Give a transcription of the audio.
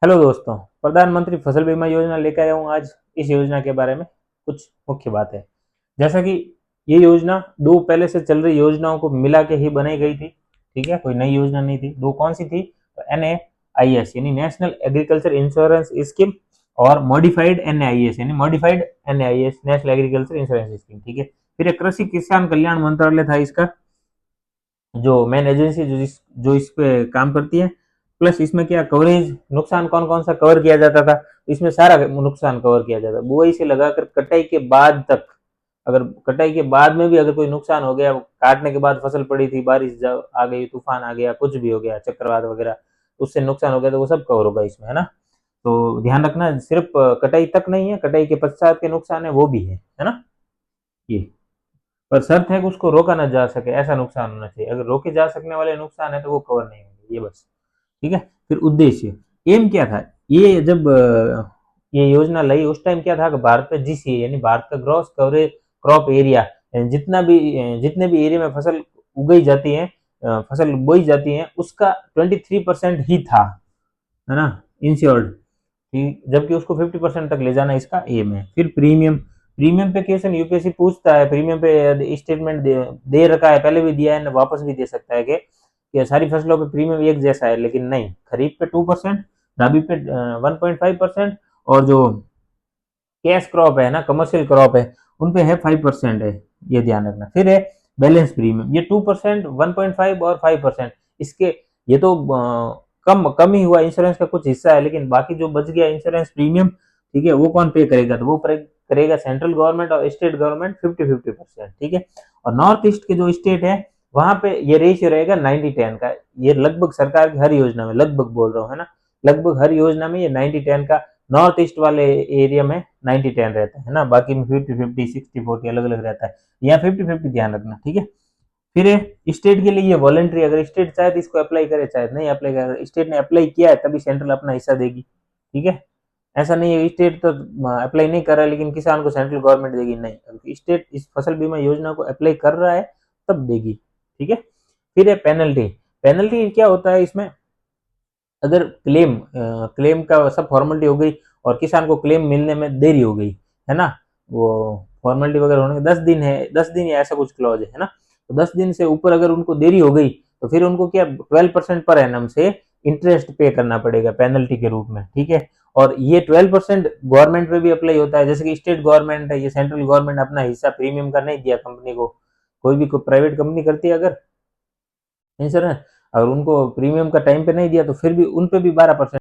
Hello दोस्तों, प्रधानमंत्री फसल बीमा योजना लेकर आया हूँ आज। इस योजना के बारे में कुछ मुख्य बात है। जैसा कि ये योजना दो पहले से चल रही योजनाओं को मिला के ही बनाई गई थी। ठीक है, कोई नई योजना नहीं थी। दो कौन सी थी? तो NAIS यानी नेशनल एग्रीकल्चर इंश्योरेंस स्कीम, और मॉडिफाइड NAIS यानी modified NAIS national agriculture insurance scheme. ठीक है। फिर एक कृषि किसान कल्याण मंत्रालय था इसका, जो मेन एजेंसी जो इस पे काम करती है। प्लस इसमें क्या कवरेज, नुकसान कौन कौन सा कवर किया जाता था, इसमें सारा नुकसान कवर किया जाता, बुआई से लगाकर कटाई के बाद तक। अगर कटाई के बाद में भी अगर कोई नुकसान हो गया, काटने के बाद फसल पड़ी थी, बारिश आ गई, तूफान आ गया, कुछ भी हो गया, चक्रवात वगैरह, उससे नुकसान हो गया, तो वो सब कवर होगा इसमें, है ना। तो ध्यान रखना, सिर्फ कटाई तक नहीं है, कटाई के पश्चात के नुकसान है वो भी है ना। ये पर शर्त है कि उसको रोका ना जा सके, ऐसा नुकसान होना चाहिए। अगर रोके जा सकने वाले नुकसान है तो वो कवर नहीं होंगे, ये बस। ठीक है। फिर उद्देश्य, एम क्या था? ये जब ये योजना लाई उस टाइम क्या था कि भारत में GCA यानी भारत का ग्रॉस कवरेज क्रॉप एरिया, जितने भी एरिया में फसल उगाई जाती है, फसल बोई जाती है, उसका 23% ही था, है ना, इंश्योर्ड। जबकि उसको 50% तक ले जाना इसका एम है। फिर प्रीमियम, प्रीमियम पे क्वेश्चन यूपीएससी पूछता है। प्रीमियम पे स्टेटमेंट दे रखा है, पहले भी दिया है, वापस भी दे सकता है कि सारी फसलों पे प्रीमियम एक जैसा है, लेकिन नहीं। खरीफ पे 2%, रबी पे 1.5%, और जो कैश क्रॉप है ना, कमर्शियल क्रॉप है, उन पे है 5% है। ये ध्यान रखना। फिर है बैलेंस प्रीमियम, ये 2%, 1.5 और 5%। इसके ये तो कम कम ही हुआ, इंश्योरेंस का कुछ हिस्सा है, लेकिन बाकी जो बच गया इंश्योरेंस प्रीमियम, ठीक है, वो कौन पे करेगा? तो वो करेगा सेंट्रल गवर्नमेंट और स्टेट गवर्नमेंट 50-50%। ठीक है। और नॉर्थ ईस्ट के जो स्टेट है, वहां पे ये रेशियो रहेगा 90-10 का। ये लगभग सरकार की हर योजना में, लगभग बोल रहा हूँ, है ना, लगभग हर योजना में ये 90-10 का, नॉर्थ ईस्ट वाले एरिया में 90-10 रहता है ना, बाकी में 50-50, 60-40 अलग अलग रहता है। यहाँ 50-50 ध्यान रखना। ठीक है। फिर स्टेट के लिए ये वॉलेंट्री, अगर स्टेट चाहे तो इसको अप्लाई करे, चाहे नहीं अप्लाई करे। स्टेट ने अप्लाई किया है तभी सेंट्रल अपना हिस्सा देगी। ठीक है। ऐसा नहीं है स्टेट तो अप्लाई नहीं कर रहा है लेकिन किसान को सेंट्रल गवर्नमेंट देगी, नहीं। स्टेट इस फसल बीमा योजना को अप्लाई कर रहा है तब देगी। ठीक है। फिर है पेनल्टी। पेनल्टी क्या होता है इसमें? अगर क्लेम का सब फॉर्मेलिटी हो गई और किसान को क्लेम मिलने में देरी हो गई, है ना, वो फॉर्मेलिटी वगैरह होने के 10 दिन है, 10 दिन या ऐसा कुछ क्लॉज है ना, तो 10 दिन से ऊपर अगर उनको देरी हो गई तो फिर उनको क्या 12% पर एनम से इंटरेस्ट पे करना पड़ेगा पेनल्टी के रूप में। ठीक है। और ये 12% गवर्नमेंट पे भी अप्लाई होता है। जैसे कि स्टेट गवर्नमेंट है, ये सेंट्रल गवर्नमेंट अपना हिस्सा प्रीमियम का नहीं दिया कंपनी को, कोई भी प्राइवेट कंपनी करती है अगर इंश्योरेंस, अगर उनको प्रीमियम का टाइम पे नहीं दिया तो फिर भी उन पे भी 12%